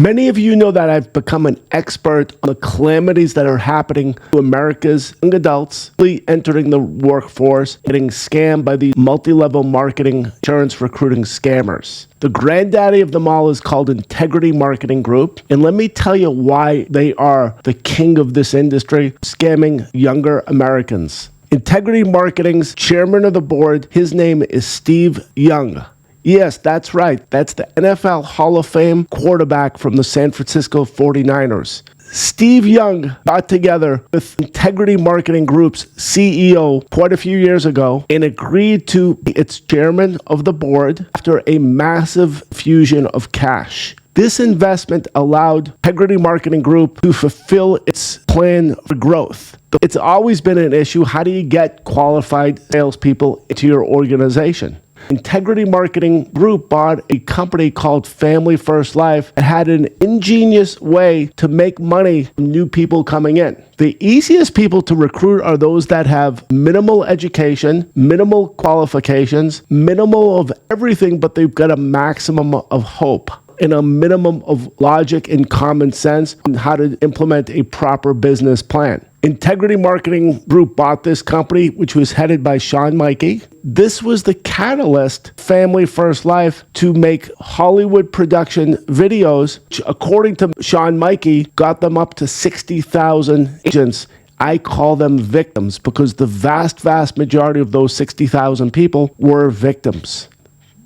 Many of you know that I've become an expert on the calamities that are happening to America's young adults entering the workforce, getting scammed by the multi-level marketing insurance recruiting scammers. The granddaddy of them all is called Integrity Marketing Group, and let me tell you why they are the king of this industry, scamming younger Americans. Integrity Marketing's chairman of the board, his name is Steve Young. Yes, that's right. That's the NFL Hall of Fame quarterback from the San Francisco 49ers. Steve Young got together with Integrity Marketing Group's CEO quite a few years ago and agreed to be its chairman of the board after a massive fusion of cash. This investment allowed Integrity Marketing Group to fulfill its plan for growth. It's always been an issue. How do you get qualified salespeople into your organization? Integrity Marketing Group bought a company called Family First Life that had an ingenious way to make money from new people coming in. The easiest people to recruit are those that have minimal education, minimal qualifications, minimal of everything, but they've got a maximum of hope and a minimum of logic and common sense on how to implement a proper business plan. Integrity Marketing Group bought this company, which was headed by Sean Mikey. This was the catalyst, Family First Life, to make Hollywood production videos, which, according to Sean Mikey, got them up to 60,000 agents. I call them victims because the vast majority of those 60,000 people were victims.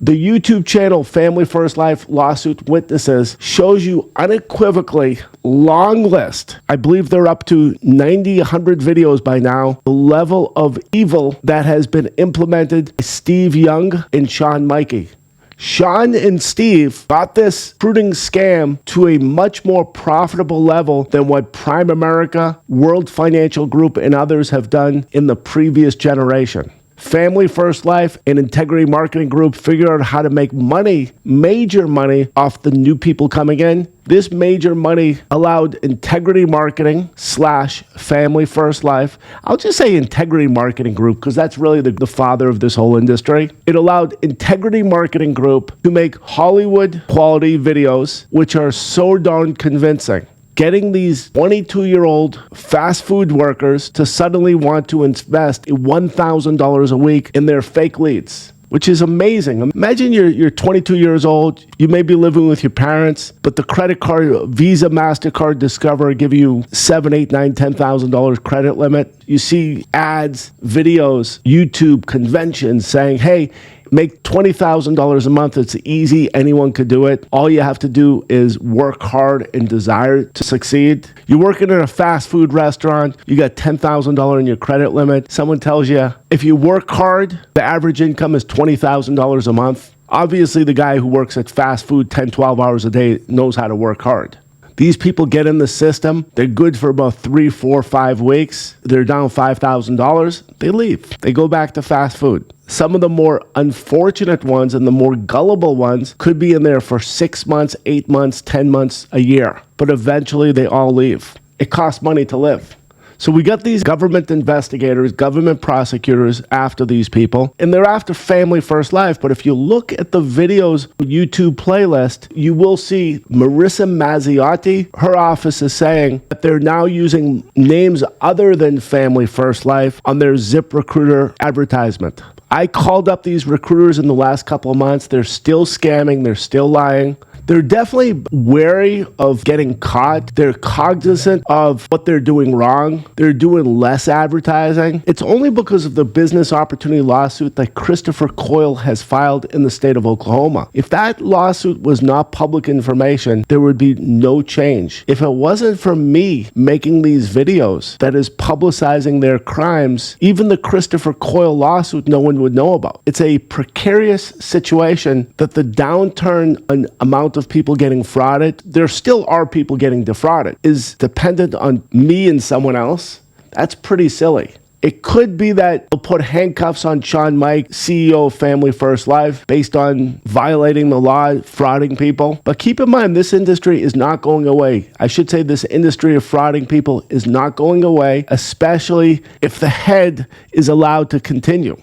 The YouTube channel Family First Life Lawsuit Witnesses shows you unequivocally long list. I believe they're up to 90, 100 videos by now. The level of evil that has been implemented by Steve Young and Sean Mikey. Sean and Steve got this recruiting scam to a much more profitable level than what Prime America, World Financial Group, and others have done in the previous generation. Family First Life and Integrity Marketing Group figured out how to make money, major money, off the new people coming in. This major money allowed Integrity Marketing / Family First Life. I'll just say Integrity Marketing Group because that's really the father of this whole industry. It allowed Integrity Marketing Group to make Hollywood quality videos, which are so darn convincing. Getting these 22-year-old fast food workers to suddenly want to invest $1,000 a week in their fake leads, which is amazing. Imagine you're 22 years old, you may be living with your parents, but the credit card, Visa, MasterCard, Discover give you $7,000, $8,000, $10,000 credit limit. You see ads, videos, YouTube, conventions saying, hey, make $20,000 a month. It's easy. Anyone could do it. All you have to do is work hard and desire to succeed. You're working in a fast food restaurant. You got $10,000 in your credit limit. Someone tells you if you work hard, the average income is $20,000 a month. Obviously, the guy who works at fast food 10, 12 hours a day knows how to work hard. These people get in the system. They're good for about 3, 4, 5 weeks. They're down $5,000. They leave. They go back to fast food. Some of the more unfortunate ones and the more gullible ones could be in there for 6 months, 8 months, 10 months, a year. But eventually they all leave. It costs money to live. So we got these government investigators, government prosecutors after these people, and they're after Family First Life. But if you look at the videos YouTube playlist, you will see Marissa Mazziotti. Her office is saying that they're now using names other than Family First Life on their ZipRecruiter advertisement. I called up these recruiters in the last couple of months. They're still scamming. They're still lying. They're definitely wary of getting caught. They're cognizant of what they're doing wrong. They're doing less advertising. It's only because of the business opportunity lawsuit that Christopher Coyle has filed in the state of Oklahoma. If that lawsuit was not public information, there would be no change. If it wasn't for me making these videos that is publicizing their crimes, even the Christopher Coyle lawsuit no one would know about. It's a precarious situation that the downturn in amount of people getting frauded, there still are people getting defrauded, is dependent on me and someone else. That's pretty silly. It could be that they'll put handcuffs on Sean Mike, CEO of Family First Life, based on violating the law, frauding people. But keep in mind, this industry is not going away. I should say this industry of frauding people is not going away, especially if the head is allowed to continue.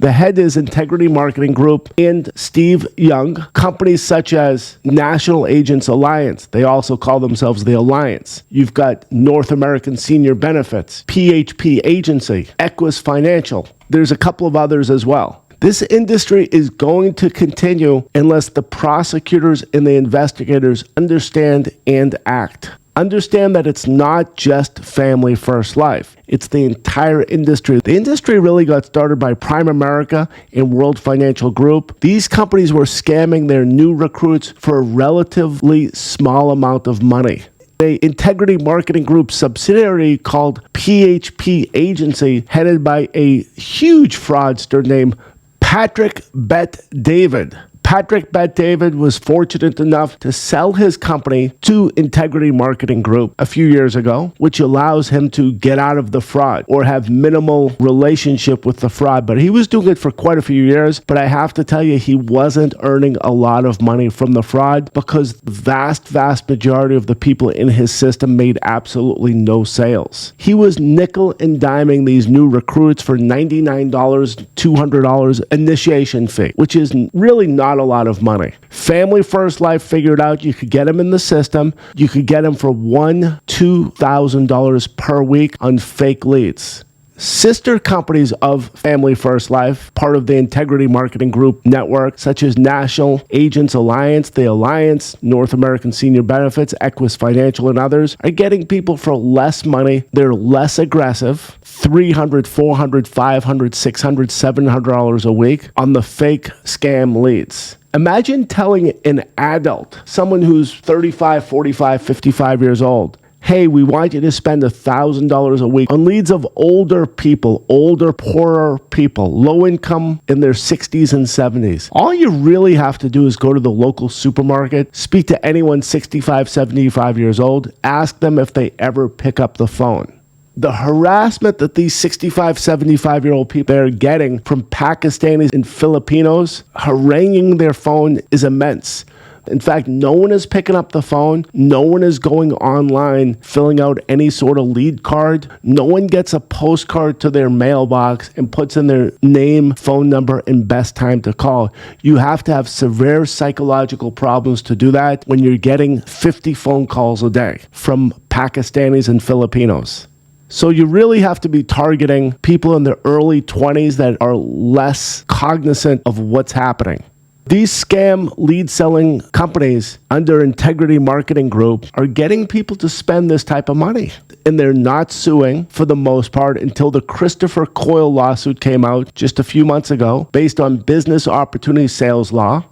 The head is Integrity Marketing Group and Steve Young. Companies such as National Agents Alliance, they also call themselves the Alliance. You've got North American Senior Benefits, PHP Agency, Equus Financial. There's a couple of others as well. This industry is going to continue unless the prosecutors and the investigators understand and act. Understand that it's not just Family First Life. It's the entire industry. The industry really got started by Prime America and World Financial Group. These companies were scamming their new recruits for a relatively small amount of money. An Integrity Marketing Group subsidiary called PHP Agency, headed by a huge fraudster named Patrick Bet-David. Patrick Bet-David was fortunate enough to sell his company to Integrity Marketing Group a few years ago, which allows him to get out of the fraud or have minimal relationship with the fraud. But he was doing it for quite a few years. But I have to tell you, he wasn't earning a lot of money from the fraud because the vast majority of the people in his system made absolutely no sales. He was nickel and diming these new recruits for $99, $200 initiation fee, which is really not a lot of money. Family First Life figured out you could get them in the system. You could get them for $1,000 to $2,000 per week on fake leads. Sister companies of Family First Life, part of the Integrity Marketing Group network, such as National Agents Alliance, the Alliance, North American Senior Benefits, Equus Financial, and others, are getting people for less money. They're less aggressive, $300, $400, $500, $600, $700 a week on the fake scam leads. Imagine telling an adult, someone who's 35, 45, 55 years old, hey, we want you to spend $1,000 a week on leads of older people, older, poorer people, low income in their 60s and 70s. All you really have to do is go to the local supermarket, speak to anyone 65, 75 years old, ask them if they ever pick up the phone. The harassment that these 65, 75-year-old people are getting from Pakistanis and Filipinos haranguing their phone is immense. In fact, no one is picking up the phone. No one is going online, filling out any sort of lead card. No one gets a postcard to their mailbox and puts in their name, phone number, and best time to call. You have to have severe psychological problems to do that when you're getting 50 phone calls a day from Pakistanis and Filipinos. So you really have to be targeting people in their early 20s that are less cognizant of what's happening. These scam lead selling companies under Integrity Marketing Group are getting people to spend this type of money. And they're not suing for the most part until the Christopher Coyle lawsuit came out just a few months ago based on business opportunity sales law.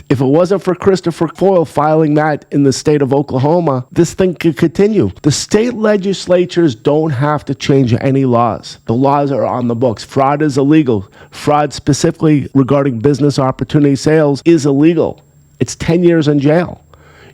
If it wasn't for Christopher Coyle filing that in the state of Oklahoma, this thing could continue. The state legislatures don't have to change any laws. The laws are on the books. Fraud is illegal. Fraud specifically regarding business opportunity sales is illegal. It's 10 years in jail.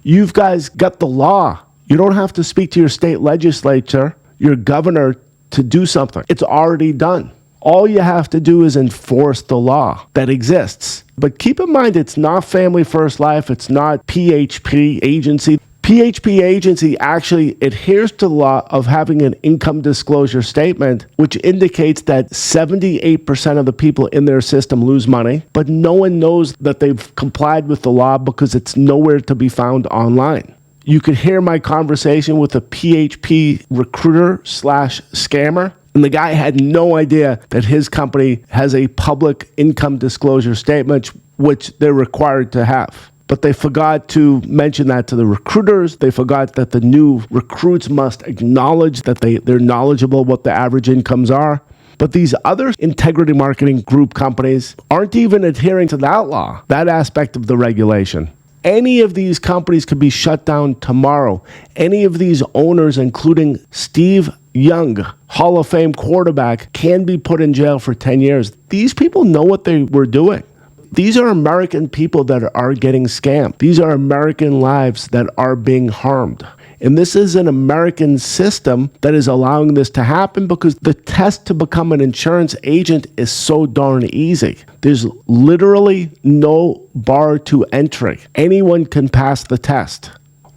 You guys got the law. You don't have to speak to your state legislature, your governor, to do something. It's already done. All you have to do is enforce the law that exists. But keep in mind, it's not Family First Life. It's not PHP Agency. PHP Agency actually adheres to the law of having an income disclosure statement, which indicates that 78% of the people in their system lose money, but no one knows that they've complied with the law because it's nowhere to be found online. You could hear my conversation with a PHP recruiter/scammer. And the guy had no idea that his company has a public income disclosure statement, which they're required to have. But they forgot to mention that to the recruiters. They forgot that the new recruits must acknowledge that they're knowledgeable what the average incomes are. But these other Integrity Marketing Group companies aren't even adhering to that law, that aspect of the regulation. Any of these companies could be shut down tomorrow. Any of these owners, including Steve Young, Hall of Fame quarterback, can be put in jail for 10 years. These people know what they were doing. These are American people that are getting scammed. These are American lives that are being harmed. And this is an American system that is allowing this to happen because the test to become an insurance agent is so darn easy. There's literally no bar to entry. Anyone can pass the test.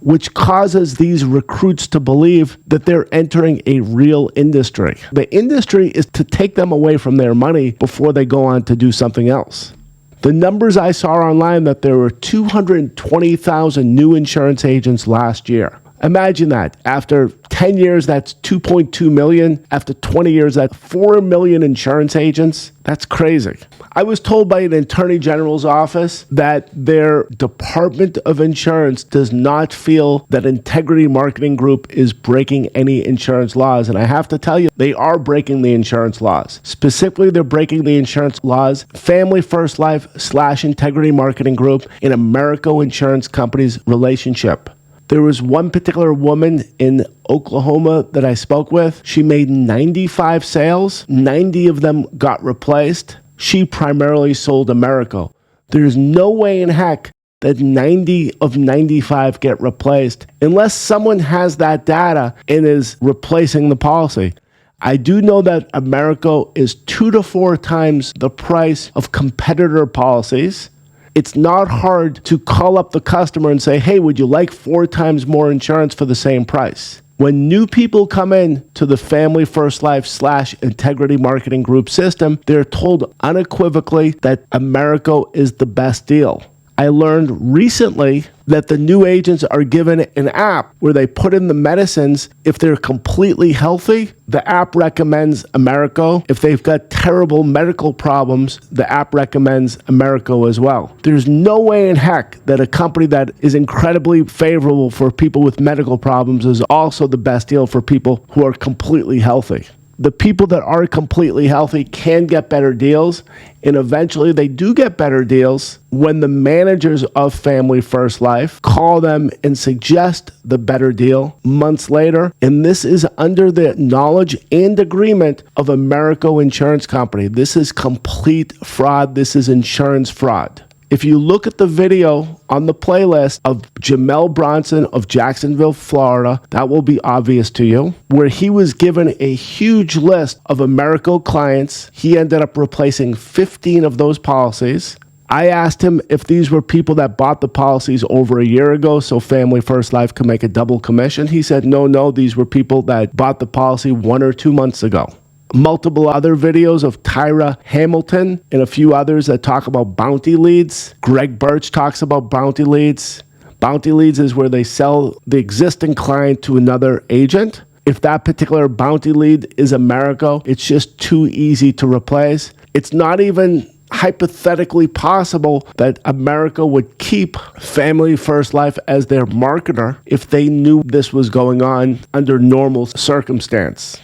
which causes these recruits to believe that they're entering a real industry. The industry is to take them away from their money before they go on to do something else. The numbers I saw online that there were 220,000 new insurance agents last year. Imagine that. After 10 years, that's 2.2 million. After 20 years, that's 4 million insurance agents. That's crazy. I was told by an attorney general's office that their Department of Insurance does not feel that Integrity Marketing Group is breaking any insurance laws. And I have to tell you, they are breaking the insurance laws. Specifically, they're breaking the insurance laws, Family First Life / Integrity Marketing Group in Americo Insurance Company's relationship. There was one particular woman in Oklahoma that I spoke with. She made 95 sales. 90 of them got replaced. She primarily sold Americo. There's no way in heck that 90 of 95 get replaced unless someone has that data and is replacing the policy. I do know that Americo is 2 to 4 times the price of competitor policies. It's not hard to call up the customer and say, hey, would you like 4 times more insurance for the same price? When new people come in to the Family First Life / Integrity Marketing Group system, they're told unequivocally that Americo is the best deal. I learned recently that the new agents are given an app where they put in the medicines. If they're completely healthy, the app recommends Americo. If they've got terrible medical problems, the app recommends Americo as well. There's no way in heck that a company that is incredibly favorable for people with medical problems is also the best deal for people who are completely healthy. The people that are completely healthy can get better deals, and eventually they do get better deals when the managers of Family First Life call them and suggest the better deal months later. And this is under the knowledge and agreement of Americo Insurance Company. This is complete fraud. This is insurance fraud. If you look at the video on the playlist of Jamel Bronson of Jacksonville, Florida, that will be obvious to you, where he was given a huge list of Americo clients. He ended up replacing 15 of those policies. I asked him if these were people that bought the policies over a year ago so Family First Life could make a double commission. He said, no, these were people that bought the policy 1 or 2 months ago. Multiple other videos of Tyra Hamilton and a few others that talk about bounty leads. Greg Birch talks about bounty leads. Bounty leads is where they sell the existing client to another agent. If that particular bounty lead is Americo, it's just too easy to replace. It's not even hypothetically possible that Americo would keep Family First Life as their marketer if they knew this was going on under normal circumstance.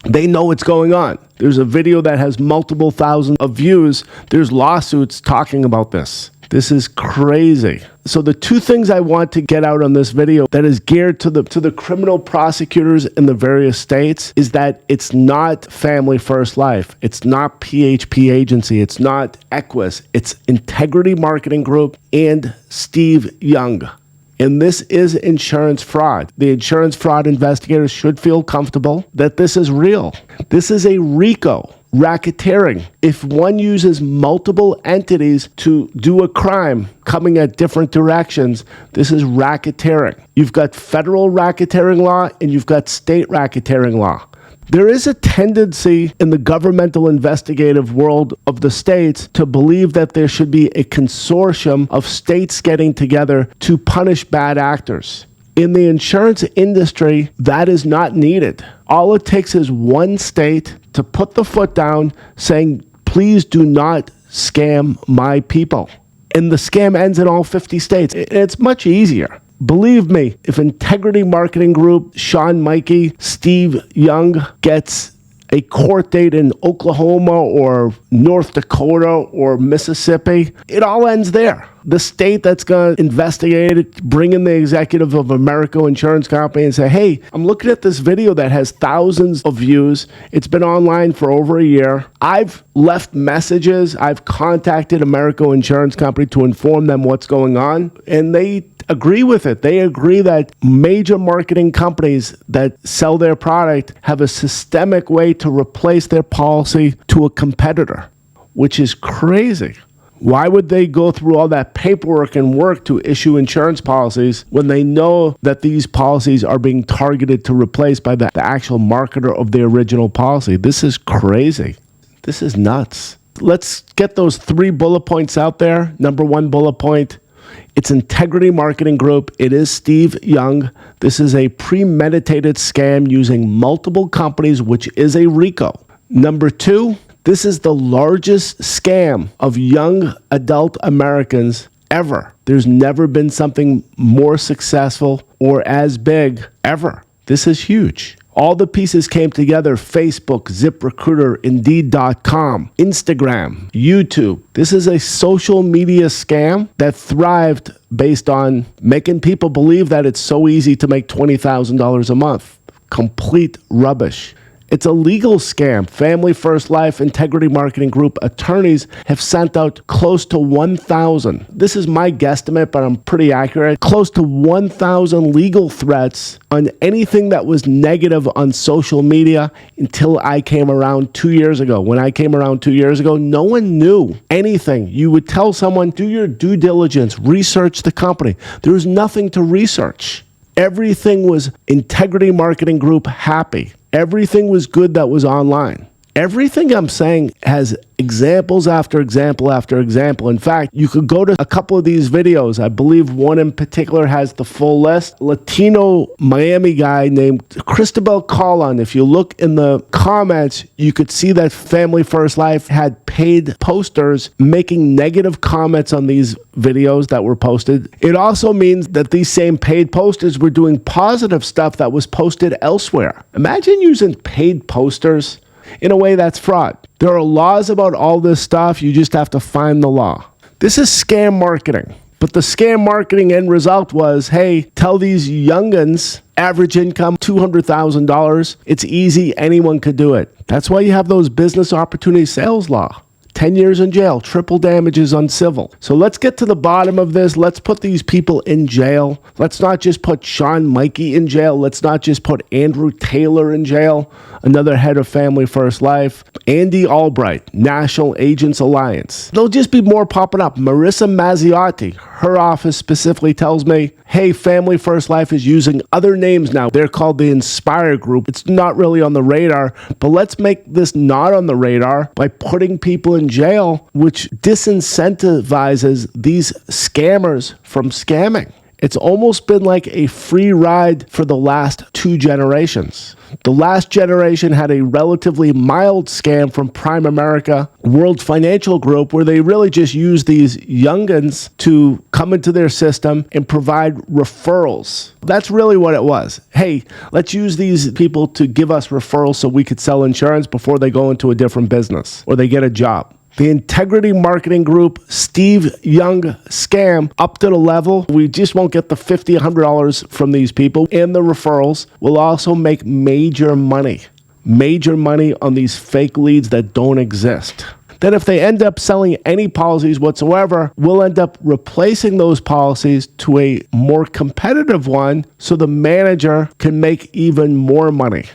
They know what's going on. There's a video that has multiple thousands of views. There's lawsuits talking about this. This is crazy. So the 2 things I want to get out on this video that is geared to the criminal prosecutors in the various states is that it's not Family First Life. It's not PHP Agency. It's not Equus. It's Integrity Marketing Group and Steve Young. And this is insurance fraud. The insurance fraud investigators should feel comfortable that this is real. This is a RICO, racketeering. If one uses multiple entities to do a crime coming at different directions, this is racketeering. You've got federal racketeering law and you've got state racketeering law. There is a tendency in the governmental investigative world of the states to believe that there should be a consortium of states getting together to punish bad actors. In the insurance industry, that is not needed. All it takes is one state to put the foot down saying, please do not scam my people. And the scam ends in all 50 states. It's much easier. Believe me, if Integrity Marketing Group, Sean Mikey, Steve Young gets a court date in Oklahoma or North Dakota or Mississippi, it all ends there. The state that's going to investigate it, bring in the executive of Americo Insurance Company and say, hey, I'm looking at this video that has thousands of views. It's been online for over a year. I've left messages. I've contacted Americo Insurance Company to inform them what's going on, and they agree with it. They agree that major marketing companies that sell their product have a systemic way to replace their policy to a competitor, which is crazy. Why would they go through all that paperwork and work to issue insurance policies when they know that these policies are being targeted to replace by the actual marketer of the original policy? This is crazy. This is nuts. Let's get those 3 bullet points out there. Number 1 bullet point, it's Integrity Marketing Group. It is Steve Young. This is a premeditated scam using multiple companies, which is a RICO. Number 2, this is the largest scam of young adult Americans ever. There's never been something more successful or as big ever. This is huge. All the pieces came together: Facebook, ZipRecruiter, Indeed.com, Instagram, YouTube. This is a social media scam that thrived based on making people believe that it's so easy to make $20,000 a month. Complete rubbish. It's a legal scam. Family First Life Integrity Marketing Group attorneys have sent out close to 1,000. This is my guesstimate, but I'm pretty accurate. Close to 1,000 legal threats on anything that was negative on social media until I came around 2 years ago. When I came around 2 years ago, no one knew anything. You would tell someone, do your due diligence, research the company. There was nothing to research. Everything was Integrity Marketing Group happy. Everything was good that was online. Everything I'm saying has examples after example after example. In fact, you could go to a couple of these videos. I believe one in particular has the full list. Latino Miami guy named Cristobel Colon. If you look in the comments, you could see that Family First Life had paid posters making negative comments on these videos that were posted. It also means that these same paid posters were doing positive stuff that was posted elsewhere. Imagine using paid posters. In a way, that's fraud. There are laws about all this stuff. You just have to find the law. This is scam marketing. But the scam marketing end result was, hey, tell these young'uns, average income, $200,000. It's easy. Anyone could do it. That's why you have those business opportunity sales law. 10 years in jail, triple damages on civil. So let's get to the bottom of this. Let's put these people in jail. Let's not just put Sean Mikey in jail. Let's not just put Andrew Taylor in jail, another head of Family First Life. Andy Albright, National Agents Alliance. There'll just be more popping up. Marissa Mazziotti, her office specifically tells me, hey, Family First Life is using other names now. They're called the Inspire Group. It's not really on the radar, but let's make this not on the radar by putting people in jail, which disincentivizes these scammers from scamming. It's almost been like a free ride for the last 2 generations. The last generation had a relatively mild scam from Prime America, World Financial Group, where they really just used these young'uns to come into their system and provide referrals. That's really what it was. Hey, let's use these people to give us referrals so we could sell insurance before they go into a different business or they get a job. The Integrity Marketing Group, Steve Young scam up to the level. We just won't get the $50, $100 from these people, and the referrals will also make major money on these fake leads that don't exist. Then if they end up selling any policies whatsoever, we'll end up replacing those policies to a more competitive one so the manager can make even more money.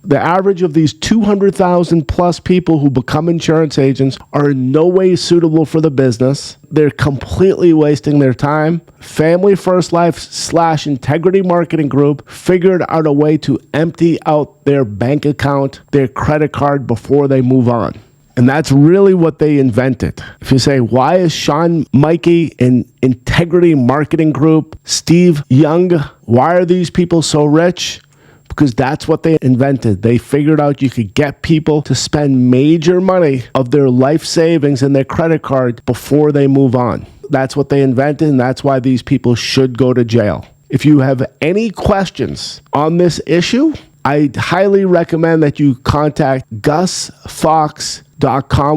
The average of these 200,000 plus people who become insurance agents are in no way suitable for the business. They're completely wasting their time. Family First Life / Integrity Marketing Group figured out a way to empty out their bank account, their credit card before they move on. And that's really what they invented. If you say, why is Sean Mikey in Integrity Marketing Group, Steve Young, why are these people so rich? Because that's what they invented. They figured out you could get people to spend major money of their life savings in their credit card before they move on. That's what they invented, and that's why these people should go to jail. If you have any questions on this issue, I highly recommend that you contact GusFox.com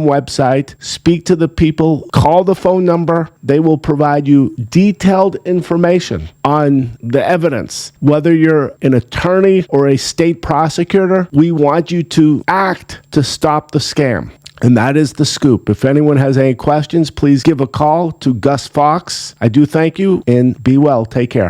website, speak to the people, call the phone number. They will provide you detailed information on the evidence. Whether you're an attorney or a state prosecutor, we want you to act to stop the scam. And that is the scoop. If anyone has any questions, please give a call to Gus Fox. I do thank you, and be well. Take care.